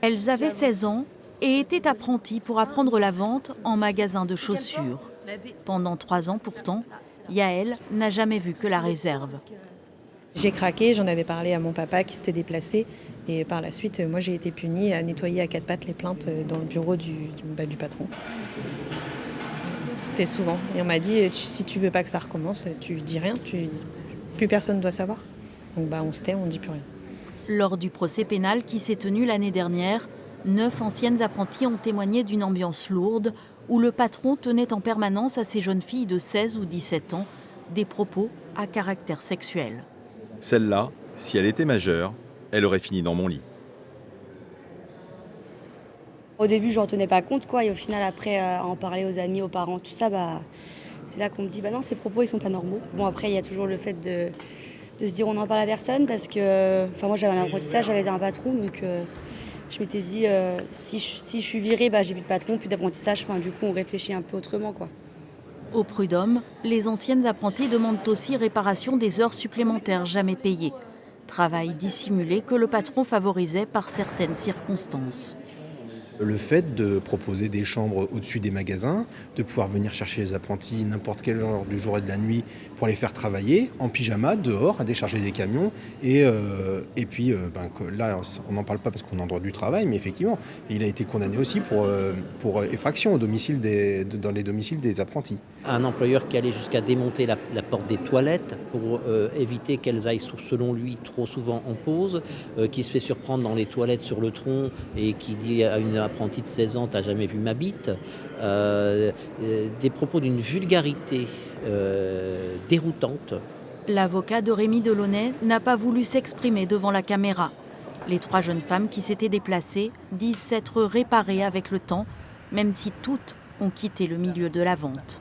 Elles avaient 16 ans et étaient apprenties pour apprendre la vente en magasin de chaussures. Pendant 3 ans pourtant, Yael n'a jamais vu que la réserve. J'ai craqué, j'en avais parlé à mon papa qui s'était déplacé. Et par la suite, moi j'ai été punie à nettoyer à 4 pattes les plaintes dans le bureau du patron. C'était souvent. Et on m'a dit, si tu veux pas que ça recommence, tu dis rien, plus personne ne doit savoir. Donc on se tait, on ne dit plus rien. Lors du procès pénal qui s'est tenu l'année dernière, 9 anciennes apprenties ont témoigné d'une ambiance lourde où le patron tenait en permanence à ces jeunes filles de 16 ou 17 ans des propos à caractère sexuel. Celle-là, si elle était majeure, elle aurait fini dans mon lit. Au début, je n'en tenais pas compte, quoi. Et au final, après, à en parler aux amis, aux parents, tout ça, c'est là qu'on me dit, non, ces propos, ils sont pas normaux. Bon, après, il y a toujours le fait de se dire, on n'en parle à personne, parce que, moi, j'avais un apprentissage, j'avais un patron, donc je m'étais dit, si je suis virée, j'ai plus de patron, plus d'apprentissage. Du coup, on réfléchit un peu autrement, quoi. Au prud'homme, les anciennes apprenties demandent aussi réparation des heures supplémentaires jamais payées. Travail dissimulé que le patron favorisait par certaines circonstances. Le fait de proposer des chambres au-dessus des magasins, de pouvoir venir chercher les apprentis n'importe quelle heure du jour et de la nuit pour les faire travailler en pyjama, dehors, à décharger des camions. Et puis là, on n'en parle pas parce qu'on est en droit du travail, mais effectivement, il a été condamné aussi pour effraction dans les domiciles des apprentis. Un employeur qui allait jusqu'à démonter la porte des toilettes pour éviter qu'elles aillent, selon lui, trop souvent en pause, qui se fait surprendre dans les toilettes sur le tronc et qui dit à une apprentie de 16 ans, t'as jamais vu ma bite, des propos d'une vulgarité déroutante. L'avocat de Rémi Delaunay n'a pas voulu s'exprimer devant la caméra. Les 3 jeunes femmes qui s'étaient déplacées disent s'être réparées avec le temps, même si toutes ont quitté le milieu de la vente.